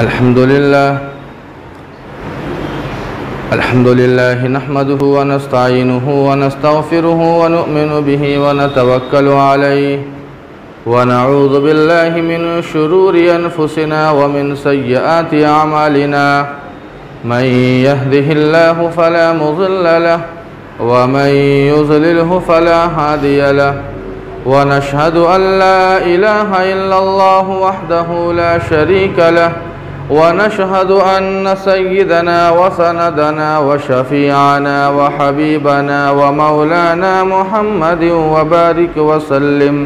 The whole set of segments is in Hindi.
अल्हम्दुलिल्लाह नहमदुहु व नस्तईनुहु व नस्तगफिरुहु व नु'मिनु बिही व नतवक्कलु अलैहि व नऊज़ु बिल्लाहि मिन शुरूरि अनफुसिना व मिन सय्यिआति अमालिना मन यहदिहिल्लाहु फला मुज़िल्ल लहु व मन युज़लिल्हु फला हादिय लहु व नशहदु अन ला इलाहा इल्लल्लाहु वहदहु ला शरीक लहु व नशहदु अन्न सय्यिदना व सनदना व शफ़ीअना व हबीबना व मौलाना मुहम्मदिन व बारिक व सल्लिम।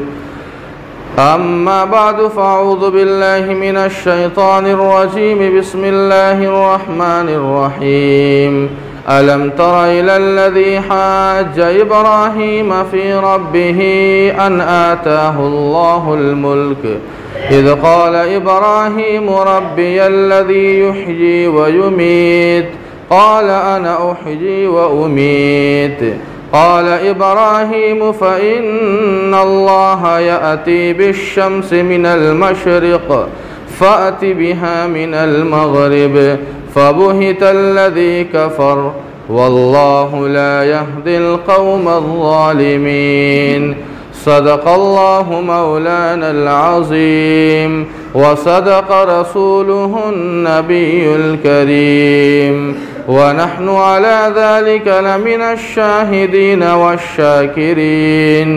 अम्मा बअदु फ़अऊज़ु बिल्लाहि मिनश शैतानिर रजीम। बिस्मिल्लाहिर रहमानिर रहीम। अलम तर इलल्लज़ी हज्ज इब्राहीम फ़ी रब्बिही अन आताहुल्लाहुल मुल्क इज़ क़ाल इब्राहीम रब्बियल्लज़ी युह्यी व युमीत क़ाल अना उह्यी व उमीत क़ाल इब्राहीम फ़इन्नल्लाह यअती बिश्शम्सि मिनल मशरिक़ फ़अति बिहा मिनल मग़रिब फ़बुहितल्लज़ी कफ़र वल्लाहु ला यहदिल क़ौमज़ ज़ालिमीन। सदक़ल्लाहु मौलानल अज़ीम व सदक़ रसूलुहुन नबियुल करीम व नहनु अला ज़ालिका लमिनश शाहिदीन वश्शाकिरीन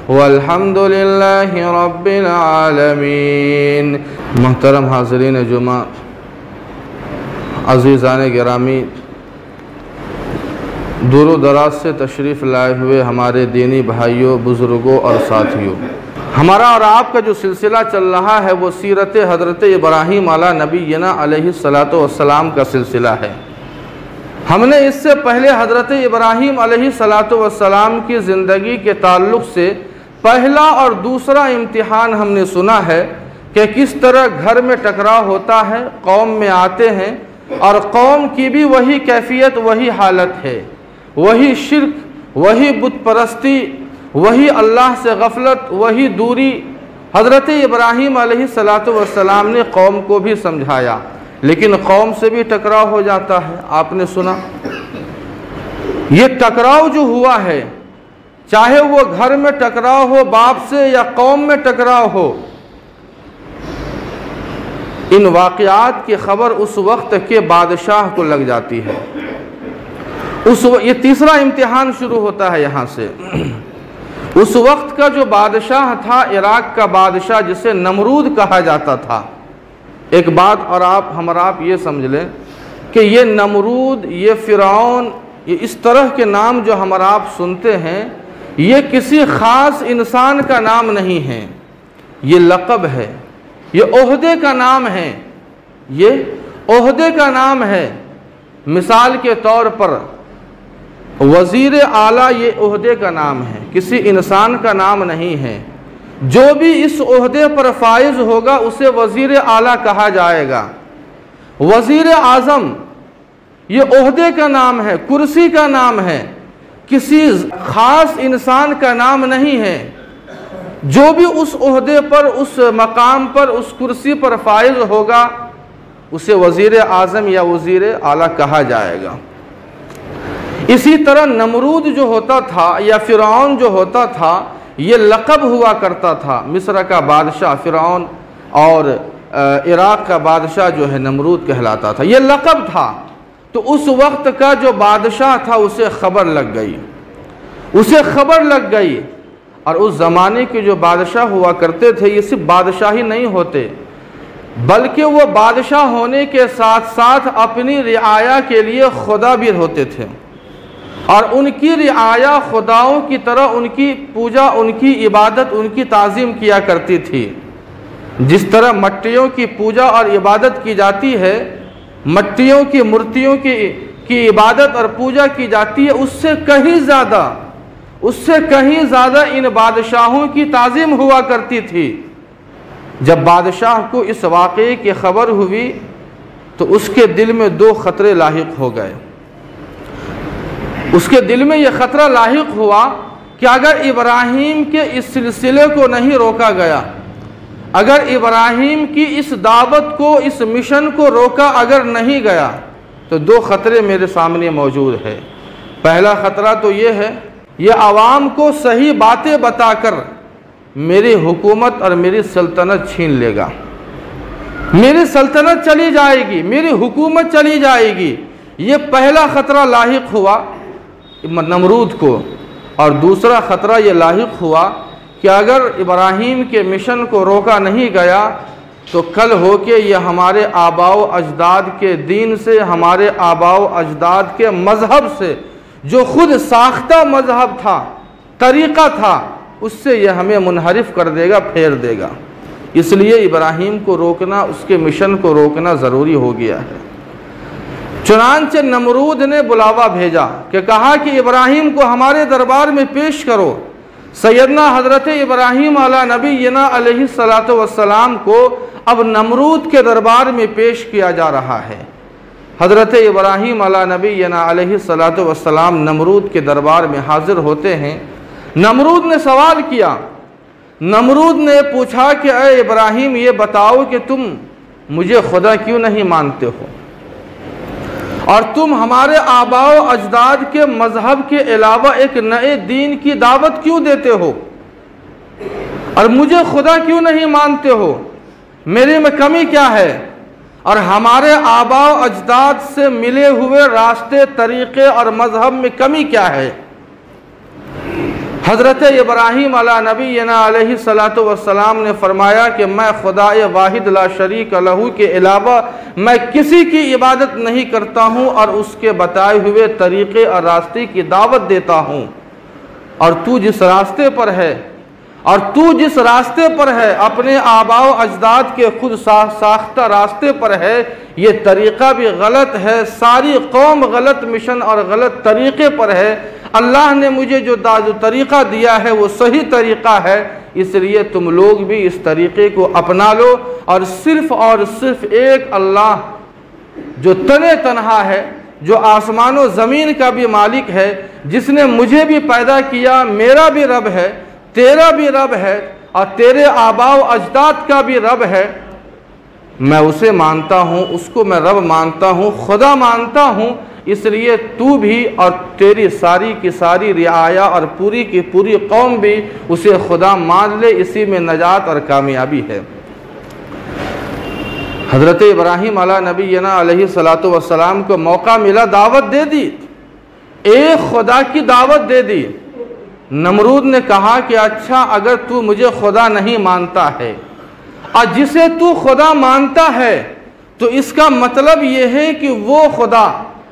वल्हम्दुलिल्लाहि रब्बिल आलमीन। मोहतरम हाज़रीन जुमा, अज़ीज़ान गिरामी, दूर दराज से तशरीफ़ लाए हुए हमारे दीनी भाइयों, बुज़ुर्गों और साथियों, हमारा और आपका जो सिलसिला चल रहा है वो सीरत हज़रत इब्राहीम अला नबीना अलैहिस्सलातु वस्सलाम का सिलसिला है। हमने इससे पहले हज़रत इब्राहीम अलैहिस्सलातु वस्सलाम की ज़िंदगी के ताल्लुक़ से पहला और दूसरा इम्तिहान हमने सुना है कि किस तरह घर में टकराव होता है, कौम में आते हैं और कौम की भी वही कैफियत, वही हालत है, वही शिर्क, वही बुत परस्ती, वही अल्लाह से गफलत, वही दूरी। हज़रत इब्राहीम अलैहिस्सलातु वस्सलाम ने कौम को भी समझाया, लेकिन कौम से भी टकराव हो जाता है। आपने सुना ये टकराव जो हुआ है, चाहे वो घर में टकराव हो बाप से या कौम में टकराव हो, इन वाक़यात की ख़बर उस वक्त के बादशाह को लग जाती है। ये तीसरा इम्तिहान शुरू होता है यहाँ से। उस वक्त का जो बादशाह था, इराक़ का बादशाह जिसे नमरूद कहा जाता था। एक बात और आप ये समझ लें कि ये नमरूद, ये फ़िरऔन, ये इस तरह के नाम जो हम आप सुनते हैं, ये किसी ख़ास इंसान का नाम नहीं है, ये लक़ब है, ये ओहदे का नाम है, ये ओहदे का नाम है। मिसाल के तौर पर वज़ीर आला ये ओहदे का नाम है, किसी इंसान का नाम नहीं है। जो भी इस ओहदे पर फाइज होगा उसे वज़ीर आला कहा जाएगा। वज़ीर आज़म ये ओहदे का नाम है, कुर्सी का नाम है, किसी ख़ास इंसान का नाम नहीं है। जो भी उस ओहदे पर, उस मकाम पर, उस कुर्सी पर फाइज होगा उसे वज़ीर आज़म या वज़ीर आला कहा जाएगा। इसी तरह नमरूद जो होता था या फ़िरऔन जो होता था, ये लक़ब हुआ करता था। मिस्र का बादशाह फ़िरऔन और इराक़ का बादशाह जो है नमरूद कहलाता था, ये लक़ब था। तो उस वक्त का जो बादशाह था उसे ख़बर लग गई, उसे ख़बर लग गई। और उस ज़माने के जो बादशाह हुआ करते थे, ये सिर्फ बादशाह ही नहीं होते, बल्कि वो बादशाह होने के साथ साथ अपनी रिआया के लिए खुदा भी होते थे। और उनकी रिआया खुदाओं की तरह उनकी पूजा, उनकी इबादत, उनकी ताज़ीम किया करती थी। जिस तरह मट्टियों की पूजा और इबादत की जाती है, मट्टियों की मूर्तियों की इबादत और पूजा की जाती है, उससे कहीं ज़्यादा इन बादशाहों की ताज़ीम हुआ करती थी। जब बादशाह को इस वाक़े की ख़बर हुई तो उसके दिल में दो ख़तरे लाहिक हो गए। उसके दिल में यह ख़तरा लाहिक हुआ कि अगर इब्राहीम के इस सिलसिले को नहीं रोका गया, अगर इब्राहीम की इस दावत को, इस मिशन को रोका अगर नहीं गया तो दो ख़तरे मेरे सामने मौजूद है। पहला ख़तरा तो ये है, ये आवाम को सही बातें बताकर मेरी हुकूमत और मेरी सल्तनत छीन लेगा, मेरी सल्तनत चली जाएगी, मेरी हुकूमत चली जाएगी। ये पहला ख़तरा लाहिक हुआ नमरूद को। और दूसरा ख़तरा ये लाहिक हुआ कि अगर इब्राहीम के मिशन को रोका नहीं गया तो कल हो के ये हमारे आबाओ अजदाद के दीन से, हमारे आबाओ अजदाद के मज़हब से, जो ख़ुद साख्ता मज़हब था, तरीक़ा था, उससे यह हमें मुनहरिफ कर देगा, फेर देगा। इसलिए इब्राहीम को रोकना, उसके मिशन को रोकना ज़रूरी हो गया है। चुनांचे नमरूद ने बुलावा भेजा कि कहा कि इब्राहीम को हमारे दरबार में पेश करो। सैयदना हज़रत इब्राहीम अला नबीना अलैहिस्सलातु वस्सलाम को अब नमरूद के दरबार में पेश किया जा रहा है। हज़रत इब्राहीम अला नबीना अलैहिस्सलातु वस्सलाम नमरूद के दरबार में हाज़िर होते हैं। नमरूद ने सवाल किया, नमरूद ने पूछा कि अय इब्राहीम, ये बताओ कि तुम मुझे खुदा क्यों नहीं मानते हो और तुम हमारे आबाओ अजदाद के मज़हब के अलावा एक नए दीन की दावत क्यों देते हो और मुझे खुदा क्यों नहीं मानते हो? मेरे में कमी क्या है और हमारे आबाओ अजदाद से मिले हुए रास्ते, तरीक़े और मज़हब में कमी क्या है? हज़रत इब्राहीम अला नबीना अलैहिस्सलातु वस्सलाम ने फरमाया कि मैं खुदाए वाहिद ला शरीक लहू के अलावा मैं किसी की इबादत नहीं करता हूँ और उसके बताए हुए तरीक़े और रास्ते की दावत देता हूँ। और तू जिस रास्ते पर है, और तू जिस रास्ते पर है, अपने आबाओ अजदाद के खुद साख्ता रास्ते पर है, ये तरीक़ा भी गलत है, सारी कौम गलत मिशन और गलत तरीक़े पर है। अल्लाह ने मुझे जो तरीक़ा दिया है वो सही तरीक़ा है, इसलिए तुम लोग भी इस तरीक़े को अपना लो और सिर्फ़ एक अल्लाह जो तने तनहा है, जो आसमान व ज़मीन का भी मालिक है, जिसने मुझे भी पैदा किया, मेरा भी रब है, तेरा भी रब है और तेरे आबाओ अजदाद का भी रब है, मैं उसे मानता हूँ, उसको मैं रब मानता हूँ, खुदा मानता हूँ। इसलिए तू भी और तेरी सारी की सारी रियाया और पूरी की पूरी कौम भी उसे खुदा मान ले, इसी में नजात और कामयाबी है। हज़रत इब्राहीम अला नबीना अलैहिस्सलातु वस्सलाम को मौका मिला, दावत दे दी, एक खुदा की दावत दे दी। नमरूद ने कहा कि अच्छा, अगर तू मुझे खुदा नहीं मानता है और जिसे तू खुदा मानता है तो इसका मतलब ये है कि वो खुदा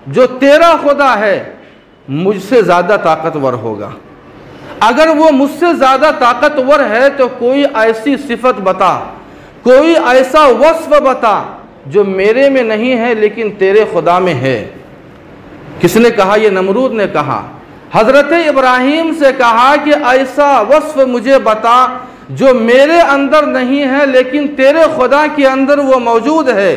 जो तेरा खुदा है मुझसे ज़्यादा ताकतवर होगा। अगर वो मुझसे ज़्यादा ताकतवर है तो कोई ऐसी सिफत बता, कोई ऐसा वस्फ बता जो मेरे में नहीं है लेकिन तेरे खुदा में है। किसने कहा? ये नमरूद ने कहा। हज़रत इब्राहीम से कहा कि ऐसा वस्फ मुझे बता जो मेरे अंदर नहीं है लेकिन तेरे खुदा के अंदर वो मौजूद है।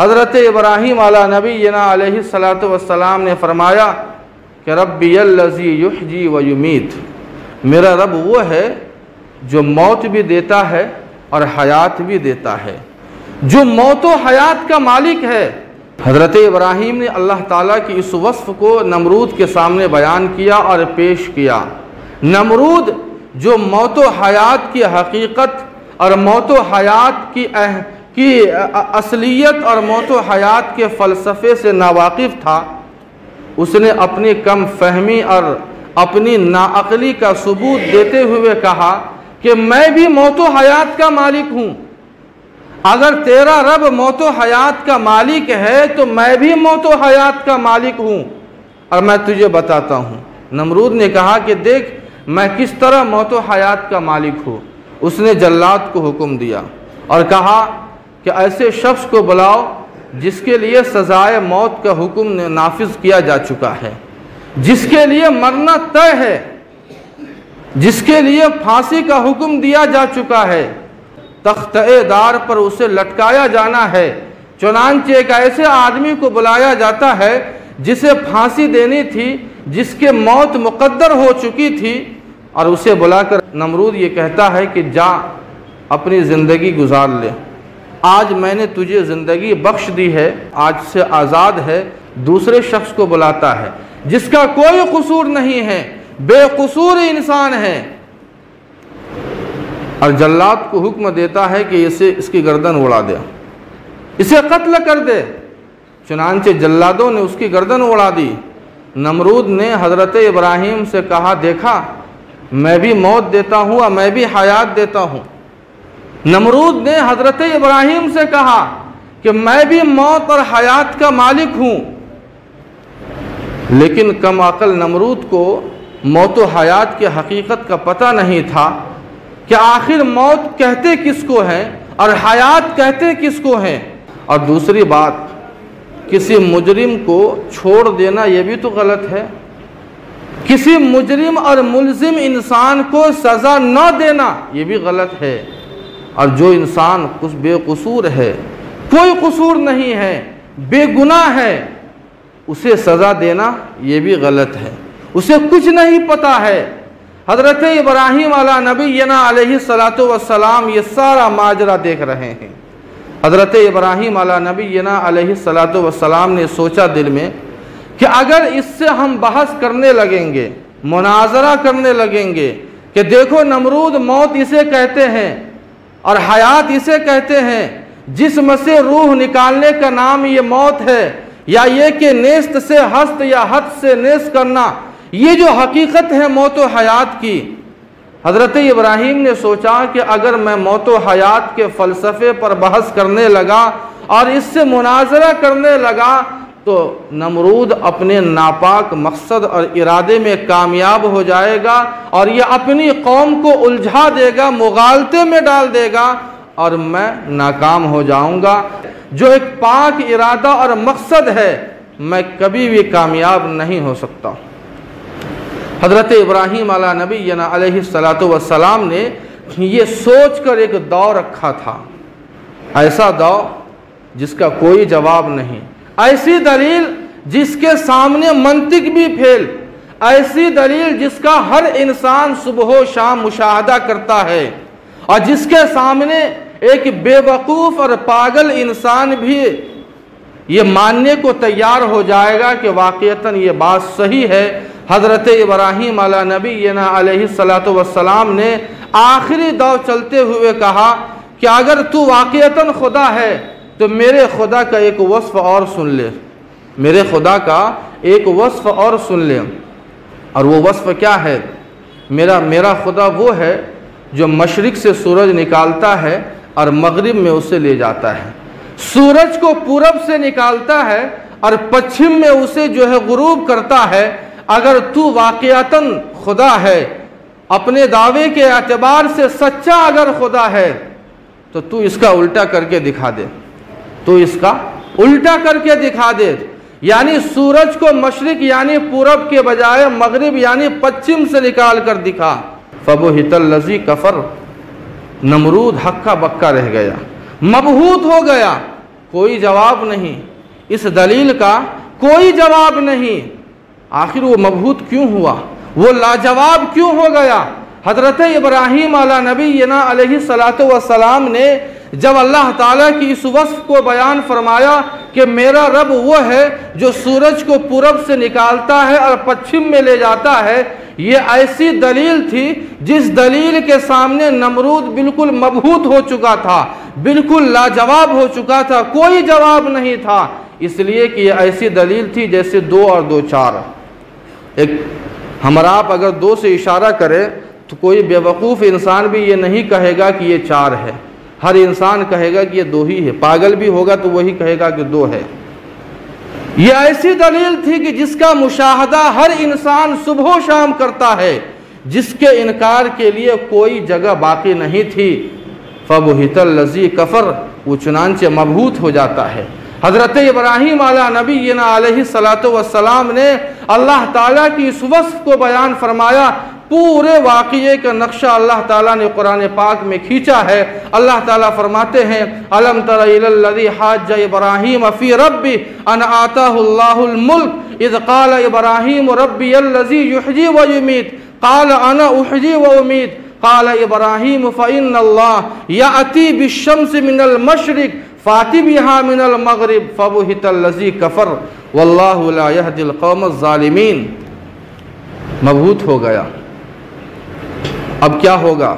हज़रत इब्राहीम अला नबीना अलैहिस्सलातु वस्सलाम ने फरमाया कि रब्बियल्लज़ी युहजी व युमीत, मेरा रब वो है जो मौत भी देता है और हयात भी देता है, जो मौत व हयात का मालिक है। हज़रत इब्राहीम ने अल्लाह ताला की इस वस्फ़ को नमरूद के सामने बयान किया और पेश किया। नमरूद जो मौत व हयात की हकीकत और मौत व हयात की असलियत और मौत व हयात के फ़लसफ़े से नावाकिफ़ था, उसने अपनी कम फहमी और अपनी नाअक़ली का सबूत देते हुए कहा कि मैं भी मौत व हयात का मालिक हूँ। अगर तेरा रब मौत व हयात का मालिक है तो मैं भी मौत व हयात का मालिक हूँ और मैं तुझे बताता हूँ। नमरूद ने कहा कि देख मैं किस तरह मौत व हयात का मालिक हूँ। उसने जल्लाद को हुक्म दिया और कहा कि ऐसे शख्स को बुलाओ जिसके लिए सज़ाए मौत का हुक्म नाफिज किया जा चुका है, जिसके लिए मरना तय है, जिसके लिए फांसी का हुक्म दिया जा चुका है, तख्त-ए-दार पर उसे लटकाया जाना है। चुनांचे एक ऐसे आदमी को बुलाया जाता है जिसे फांसी देनी थी, जिसके मौत मुकद्दर हो चुकी थी, और उसे बुलाकर नमरूद ये कहता है कि जा अपनी ज़िंदगी गुजार ले। आज मैंने तुझे ज़िंदगी बख्श दी है, आज से आज़ाद है, दूसरे शख्स को बुलाता है जिसका कोई कसूर नहीं है, बेकसूर इंसान है, और जल्लाद को हुक्म देता है कि इसे इसकी गर्दन उड़ा दे, इसे कत्ल कर दे। चुनांचे जल्लादों ने उसकी गर्दन उड़ा दी। नमरूद ने हज़रत इब्राहीम से कहा, देखा मैं भी मौत देता हूँ और मैं भी हयात देता हूँ। नमरूद ने हज़रत इब्राहीम से कहा कि मैं भी मौत और हयात का मालिक हूँ, लेकिन कम अकल नमरूद को मौत व हयात की हकीकत का पता नहीं था कि आखिर मौत कहते किसको हैं और हयात कहते किसको हैं। और दूसरी बात, किसी मुजरिम को छोड़ देना ये भी तो गलत है, किसी मुजरिम और मुल्जिम इंसान को सज़ा न देना ये भी गलत है। और जो इंसान कुछ बेकसूर है, कोई कसूर नहीं है, बेगुनाह है, उसे सज़ा देना ये भी गलत है, उसे कुछ नहीं पता है। हज़रत इब्राहीम अला नबीना अलैहिस्सलातु वस्सलाम ये सारा माजरा देख रहे हैं। हज़रत इब्राहीम अला नबीना अलैहिस्सलातु वस्सलाम ने सोचा दिल में कि अगर इससे हम बहस करने लगेंगे, मुनाजरा करने लगेंगे कि देखो नमरूद मौत इसे कहते हैं और हयात इसे कहते हैं, जिस्म से रूह निकालने का नाम ये मौत है, या ये कि नेस्त से हस्त या हस्त से नेस्त करना, ये जो हकीकत है मौत व हयात की। हज़रत इब्राहीम ने सोचा कि अगर मैं मौत व हयात के फ़लसफ़े पर बहस करने लगा और इससे मुनाजरा करने लगा तो नमरूद अपने नापाक मकसद और इरादे में कामयाब हो जाएगा और ये अपनी कौम को उलझा देगा, मुगालते में डाल देगा और मैं नाकाम हो जाऊंगा। जो एक पाक इरादा और मकसद है, मैं कभी भी कामयाब नहीं हो सकता। हज़रत इब्राहीम अला नबीना अलैहिस्सलातु वस्सलाम ने ये सोच कर एक दौ रखा था, ऐसा दौ जिसका कोई जवाब नहीं, ऐसी दलील जिसके सामने मंतिक भी फेल, ऐसी दलील जिसका हर इंसान सुबह शाम मुशाहदा करता है और जिसके सामने एक बेवकूफ़ और पागल इंसान भी ये मानने को तैयार हो जाएगा कि वाक़ईतन ये बात सही है। हज़रत इब्राहीम अला नबीना अलैहिस्सलातु वस्सलाम ने आखिरी दौर चलते हुए कहा कि अगर तू वाक़ईतन खुदा है तो मेरे खुदा का एक वस्फ़ और सुन ले, मेरे खुदा का एक वस्फ़ और सुन ले। और वो वस्फ़ क्या है? मेरा खुदा वो है जो मशरिक़ से सूरज निकालता है और मगरिब में उसे ले जाता है, सूरज को पूरब से निकालता है और पश्चिम में उसे जो है गुरूब करता है। अगर तू वाक़ईतन खुदा है, अपने दावे के एतबार से सच्चा अगर खुदा है, तो तू इसका उल्टा करके दिखा दे, तो इसका उल्टा करके दिखा दे, यानी सूरज को मशरिक यानी पूरब के बजाय मगरिब यानी पश्चिम से निकाल कर दिखा। फबुहितल लज़ी कफ़र, नमरूद हक्का बक्का रह गया, मबहूत हो गया, कोई जवाब नहीं, इस दलील का कोई जवाब नहीं। आखिर वो मबहूत क्यों हुआ, वो लाजवाब क्यों हो गया? हज़रत इब्राहीम अला नबीना अलैहिस्सलातु वस्सलाम ने जब अल्लाह ताला की इस वस्फ़ को बयान फरमाया कि मेरा रब वो है जो सूरज को पूरब से निकालता है और पश्चिम में ले जाता है, ये ऐसी दलील थी जिस दलील के सामने नमरूद बिल्कुल मबहूत हो चुका था, बिल्कुल लाजवाब हो चुका था, कोई जवाब नहीं था। इसलिए कि ये ऐसी दलील थी जैसे 2 और 2 4। एक हमारा आप अगर 2 से इशारा करें तो कोई बेवकूफ़ इंसान भी ये नहीं कहेगा कि ये 4 है, हर इंसान कहेगा कि ये 2 ही है, पागल भी होगा तो वही कहेगा कि 2 है। ये ऐसी दलील थी कि जिसका मुशाहदा हर इंसान सुबह शाम करता है, जिसके इनकार के लिए कोई जगह बाकी नहीं थी। फबुहितल लज़ी कफ़र, वो चुनांचे मबहूत हो जाता है। हज़रत इब्राहीम अला नबीना अलैहिस्सलातु वस्सलाम ने अल्लाह ताला की इस वस्फ़ को बयान फरमाया। पूरे वाक़ये का नक्शा अल्लाह ताला ने कुरान पाक में खींचा है। अल्लाह ताला फरमाते हैं, अलम तरा इलल लज़ी हाज्जा इब्राहीम फ़ी रब्बी अन आताहुल्लाहुल मुल्क इज़ क़ाल इब्राहीम रब्बियल लज़ी युहयी व युमीत क़ाल अना उहयी व उमीत क़ाल इब्राहीम फ़इन्नल्लाह यअती बिश्शम्सि मिनल मशरिक़ फ़ाति बिहा मिनल मग़रिब फ़बुहितल्लज़ी कफ़र वल्लाहु ला यहदिल क़ौमज़्ज़ालिमीन। मबहूत हो गया। अब क्या होगा?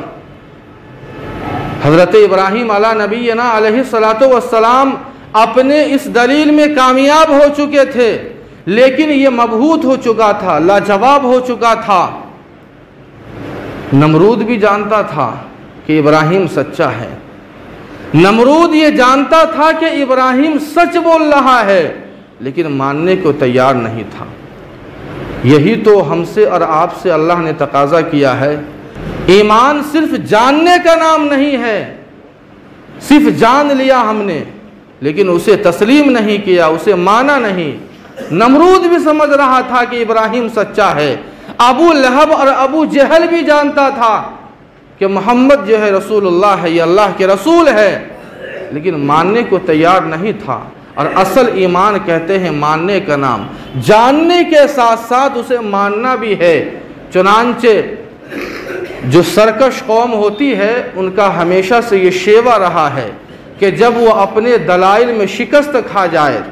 हज़रत इब्राहीम अला नबीना अलैहिस्सलातु वस्सलाम अपने इस दलील में कामयाब हो चुके थे, लेकिन ये मबहूत हो चुका था, लाजवाब हो चुका था। नमरूद भी जानता था कि इब्राहीम सच्चा है। नमरूद ये जानता था कि इब्राहीम सच बोल रहा है, लेकिन मानने को तैयार नहीं था। यही तो हमसे और आपसे अल्लाह ने तकाजा किया है। ईमान सिर्फ जानने का नाम नहीं है। सिर्फ जान लिया हमने, लेकिन उसे तस्लीम नहीं किया, उसे माना नहीं। नमरूद भी समझ रहा था कि इब्राहीम सच्चा है। अबू लहब और अबू जहल भी जानता था कि मोहम्मद जो है रसूलुल्लाह है, ये अल्लाह के रसूल है, लेकिन मानने को तैयार नहीं था। और असल ईमान कहते हैं मानने का नाम, जानने के साथ साथ उसे मानना भी है। चुनांचे जो सरकश कौम होती है, उनका हमेशा से ये शेवा रहा है कि जब वो अपने दलाइल में शिकस्त खा जाए,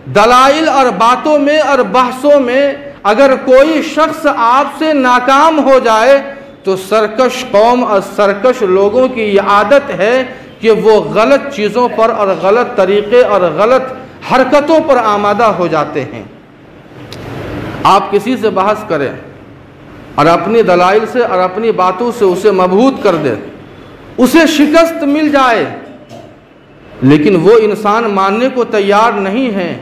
दलाइल और बातों में और बहसों में अगर कोई शख्स आपसे नाकाम हो जाए, तो सरकश कौम और सरकश लोगों की ये आदत है कि वो गलत चीज़ों पर और गलत तरीक़े और गलत हरकतों पर आमादा हो जाते हैं। आप किसी से बहस करें और अपनी दलाइल से और अपनी बातों से उसे मबहूत कर दें, उसे शिकस्त मिल जाए, लेकिन वो इंसान मानने को तैयार नहीं है,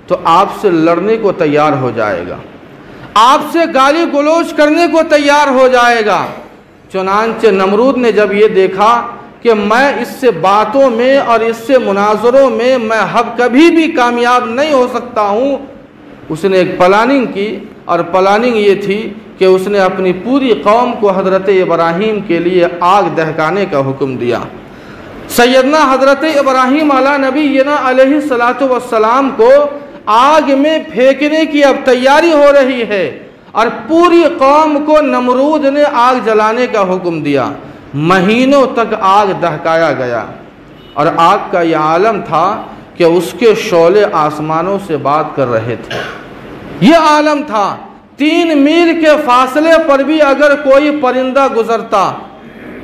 तो आपसे लड़ने को तैयार हो जाएगा, आपसे गाली गलौज करने को तैयार हो जाएगा। चुनांचे नमरूद ने जब ये देखा कि मैं इससे बातों में और इससे मुनाजरों में मैं अब कभी भी कामयाब नहीं हो सकता हूँ, उसने एक प्लानिंग की। और प्लानिंग ये थी कि उसने अपनी पूरी कौम को हज़रत इब्राहीम के लिए आग दहकाने का हुक्म दिया। सैयदना हज़रत इब्राहीम अला नबीना अलैहिस्सलातु वस्सलाम को आग में फेंकने की अब तैयारी हो रही है, और पूरी कौम को नमरूद ने आग जलाने का हुक्म दिया। महीनों तक आग दहकाया गया, और आग का यह आलम था कि उसके शोले आसमानों से बात कर रहे थे। यह आलम था 3 मील के फासले पर भी अगर कोई परिंदा गुजरता,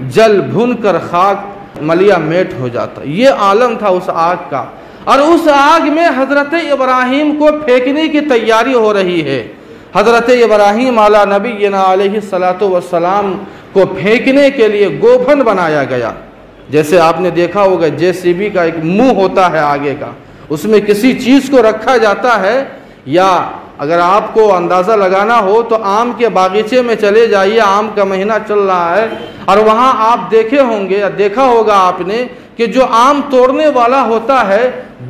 जल भुन कर खाक मलिया मेट हो जाता। ये आलम था उस आग का, और उस आग में हज़रत इब्राहीम को फेंकने की तैयारी हो रही है। हज़रत इब्राहीम अला नबीना अलैहिस्सलातु वस्सलाम को फेंकने के लिए गोफन बनाया गया। जैसे आपने देखा होगा JCB का एक मुंह होता है आगे का, उसमें किसी चीज़ को रखा जाता है। या अगर आपको अंदाज़ा लगाना हो तो आम के बागीचे में चले जाइए, आम का महीना चल रहा है, और वहाँ आप देखे होंगे या देखा होगा आपने कि जो आम तोड़ने वाला होता है,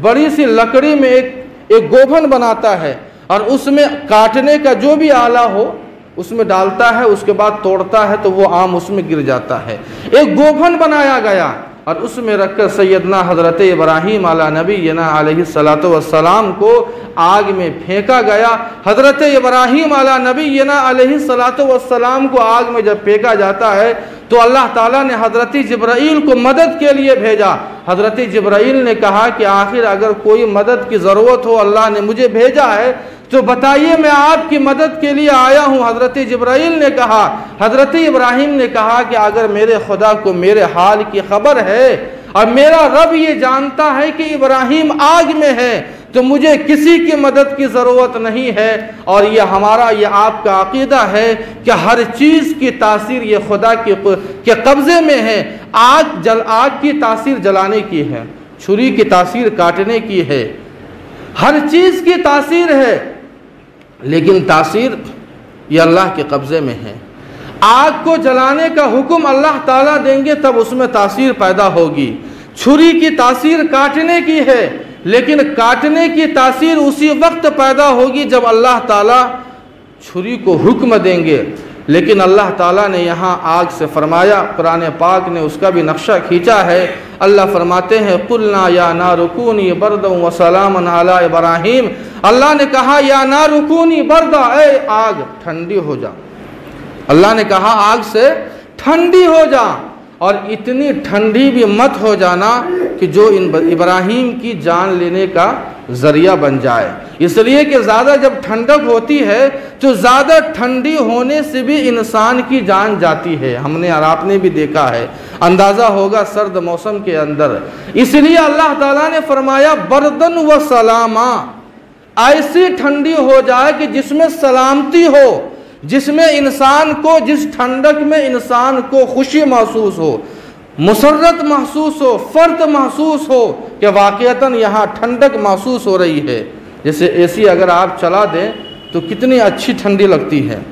बड़ी सी लकड़ी में एक गोफन बनाता है, और उसमें काटने का जो भी आला हो उसमें डालता है, उसके बाद तोड़ता है तो वो आम उसमें गिर जाता है। एक गोफन बनाया गया, और उसमें रखकर सैयदना हज़रत इब्राहीम अला नबीना अलैहिस्सलातु वस्सलाम को आग में फेंका गया। हज़रत इब्राहीम अला नबीना अलैहिस्सलातु वस्सलाम को आग में जब फेंका जाता है, तो अल्लाह ताला ने हज़रत जिब्राईल को मदद के लिए भेजा। हज़रत जिब्राईल ने कहा कि आखिर अगर कोई मदद की ज़रूरत हो, अल्लाह ने मुझे भेजा है, तो बताइए, मैं आपकी मदद के लिए आया हूँ। हज़रत जिब्राईल ने कहा, हज़रत इब्राहीम ने कहा कि अगर मेरे खुदा को मेरे हाल की खबर है और मेरा रब ये जानता है कि इब्राहीम आग में है, तो मुझे किसी की मदद की ज़रूरत नहीं है। और ये हमारा, ये आपका अक़ीदा है कि हर चीज़ की तासीर ये खुदा के कब्ज़े में है। आग की तासीर जलाने की है, छुरी की तासीर काटने की है, हर चीज़ की तासीर है, लेकिन तासीर ये अल्लाह के कब्ज़े में है। आग को जलाने का हुक्म अल्लाह ताला देंगे तब उसमें तासीर पैदा होगी। छुरी की तासीर काटने की है, लेकिन काटने की तासीर उसी वक्त पैदा होगी जब अल्लाह ताला छुरी को हुक्म देंगे। लेकिन अल्लाह ताला ने यहाँ आग से फरमाया, कुरान पाक ने उसका भी नक्शा खींचा है। अल्लाह फरमाते हैं, कुलना या नारुकूनी बरदन व सलामन अला इब्राहीम। अल्लाह ने कहा, या नारुकूनी बरदा, ए आग ठंडी हो जा। अल्लाह ने कहा आग से ठंडी हो जा, और इतनी ठंडी भी मत हो जाना कि जो इब्राहीम की जान लेने का ज़रिया बन जाए। इसलिए कि ज़्यादा जब ठंडक होती है तो ज़्यादा ठंडी होने से भी इंसान की जान जाती है। हमने और आपने भी देखा है, अंदाज़ा होगा सर्द मौसम के अंदर। इसलिए अल्लाह ताला ने फरमाया बरदन व सलामा, ऐसी ठंडी हो जाए कि जिसमें सलामती हो, जिसमें इंसान को, जिस ठंडक में इंसान को खुशी महसूस हो, मुसर्रत महसूस हो, फ़र्त महसूस हो कि वाक़ईतन यहाँ ठंडक महसूस हो रही है। जैसे एसी अगर आप चला दें तो कितनी अच्छी ठंडी लगती है,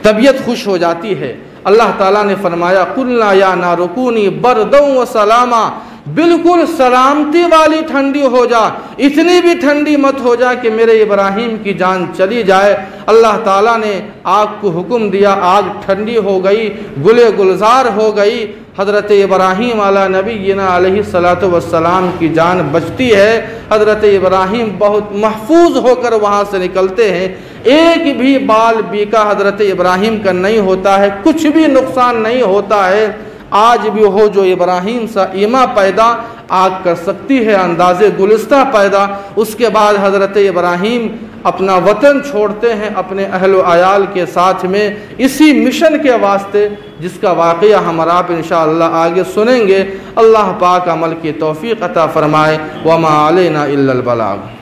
तबीयत खुश हो जाती है। अल्लाह ताला ने फरमाया कुल्ला या नारुकूनी बरदों व सलामा, बिल्कुल सलामती वाली ठंडी हो जा, इतनी भी ठंडी मत हो जा कि मेरे इब्राहीम की जान चली जाए। अल्लाह ताला ने आग को हुक्म दिया, आग ठंडी हो गई, गुले गुलजार हो गई। हज़रत इब्राहीम अला नबीना अलैहिस्सलातु वस्सलाम की जान बचती है। हज़रत इब्राहीम बहुत महफूज होकर वहाँ से निकलते हैं, एक भी बाल बीका हज़रत इब्राहीम का नहीं होता है, कुछ भी नुकसान नहीं होता है। आज भी हो जो इब्राहीम सा ईमा पैदा आग कर सकती है, अंदाज़े गुलिस्ता पैदा। उसके बाद हज़रत इब्राहीम अपना वतन छोड़ते हैं अपने अहलो आयाल के साथ में, इसी मिशन के वास्ते जिसका वाक़या हम और आप इंशाअल्लाह आगे सुनेंगे। अल्लाह पाक अमल की तौफ़ीक़ अता फ़रमाए। वमा अलैना इल्लल बलाग।